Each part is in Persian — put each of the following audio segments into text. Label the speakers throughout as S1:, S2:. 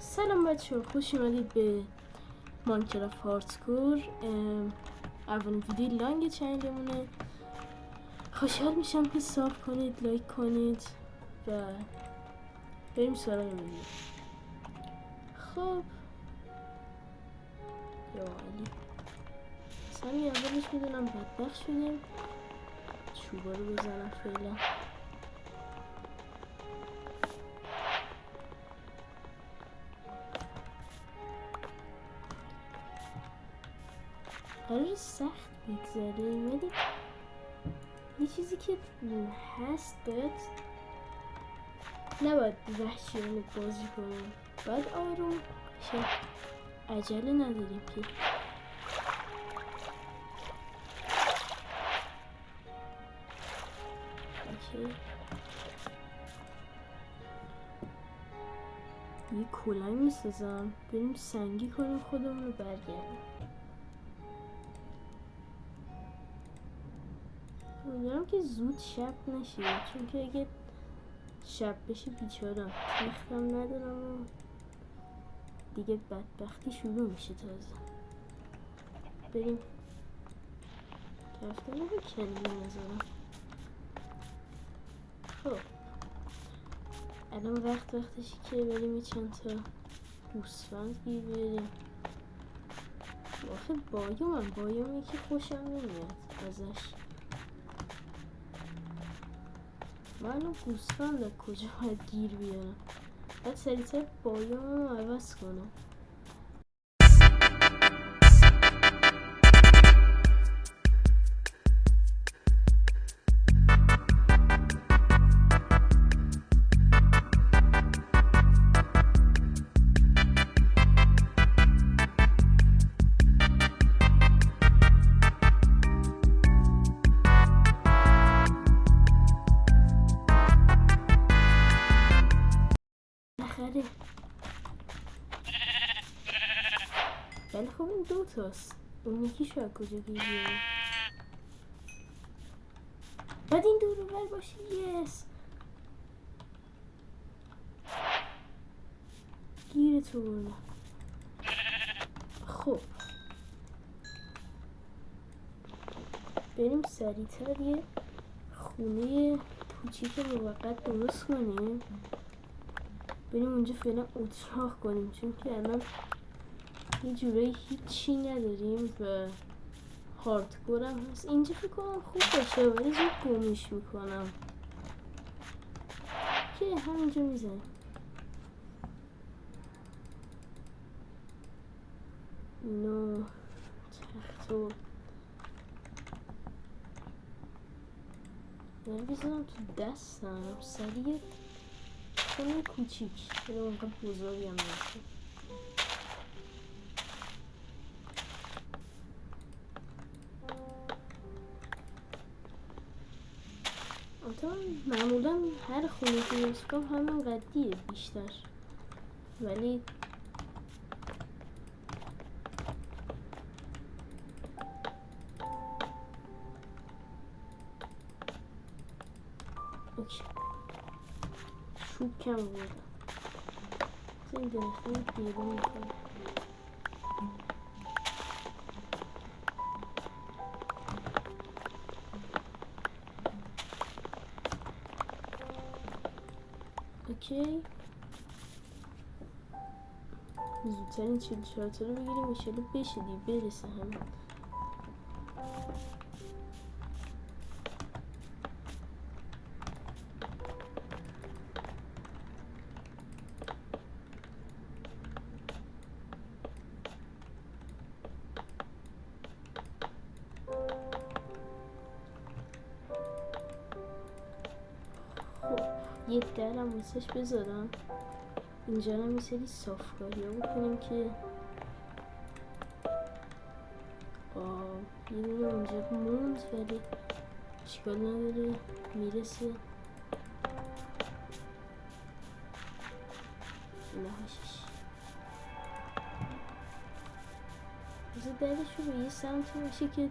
S1: سلام بچه ها، خوش اومدید به ماینکرافت هاردکور. اولین ویدیو لانگ چنلمونه. خوشحال میشم که ساب کنید، لایک کنید و بریم سراغ ویدیو. خب یا علی، همین اولش میدونم بدبخت شدیم. چوبا رو بزنم فعلا. قرار سخت بگذره، ولی یه چیزی که هست باید نباید وحشیانه بازی کنیم، باید آروم شه. عجله نداریم که. اوکی، یه کلنگ میسازم بریم سنگی کنیم خودمون رو برگردیم. امیدوارم که زود شب نشه، چون که اگه شب بشه بیچارم، تختم ندارم و دیگه بدبختی شروع میشه. تازه بریم تفتم رو کنیم نظرم. خب الان وقتشه که بریم چند تا گوسفند گیر بریم. آخه بایومی که خوشم نمیاد ازش. من گوسفند کجا باید گیر بیارم؟ باید سریعتر بایوم رو عوض کنم. ولی خب این دوتاست، اون یکی شاید کجا گیر بیارم. باید این دور بر باشه. یس گیر تو بردم. خب بریم سریعتر یه خونه کوچیک موقت درست کنیم، بریم اونجا فعلا اتراق کنیم، چون که الان یه جورایی هیچی نداریم و هاردکور هم هست. اینجا فکر کنم خوب باشه ولی زود گمش میکنم که همینجا میزنیم. اینو تختو بزنم تو دستم سریع. خونه کوچیک ولی اونقدر بزرگی هم نشه. معمولا هر خونه که درست کنم همین قدیه بیشتر، ولی اوکی. چوب کم بودم این درختی بیرون میکنم. اوکی زودتر این 44 تا رو بگیریم ایشالا بشه دیگه برسه همین. یه درم واسش بذارم اینجا هم یه سری صافکاری ها بکنیم که یه دونه اونجا موند ولی اشکال نداره میرسه. نهاشش بذار درش رو به یه سمت باشه که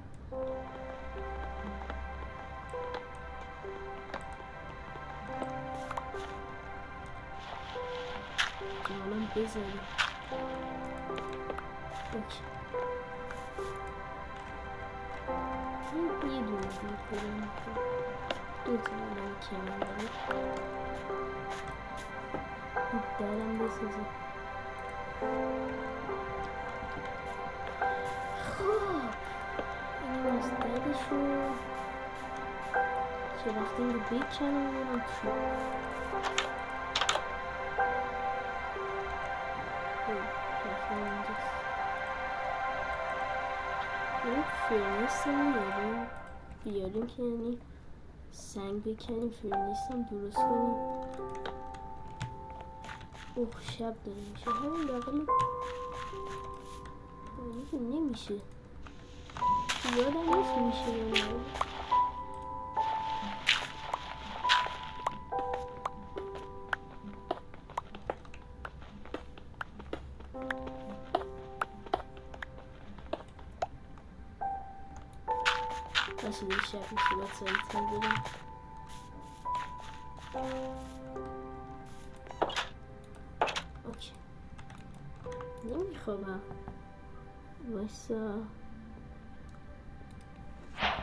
S1: احتمالا بذاری. اوکی یه دونه دید بریم دو تا الان کمان داره. درم بسازه. خب اینم از درشو که رفتیم رو بکنم اونم تو رفتیم اینجاست. این فرنیس هم بیاریم که یعنی سنگ بکنیم فرنیس هم درست کنیم. اوه شب داره میشه همین بقیل نمیشه یادم نیست میشه یا نه. باشه دیگه شب میشه باید سریعتر بریم. اوکی نمیخوابم وایسا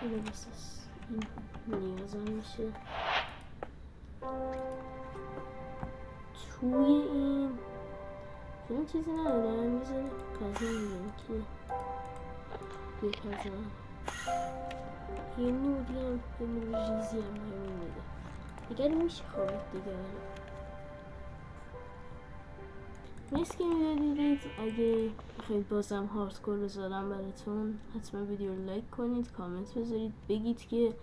S1: اینو بساس این نیازم میشه توی این فیلم چیزی نداره میزنه کازه میگم که یه کازه یه نوری هم یه نور ریزی هم همین میده دیگر میشه خوابید دیگه. مرسی که میدادید. اگه بخواید بازم هاردکور بذارم براتون حتما ویدیو رو لایک کنید کامنت بذارید بگید که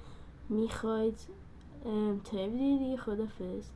S1: میخواید تا ویدیو دیگه. خدافظ.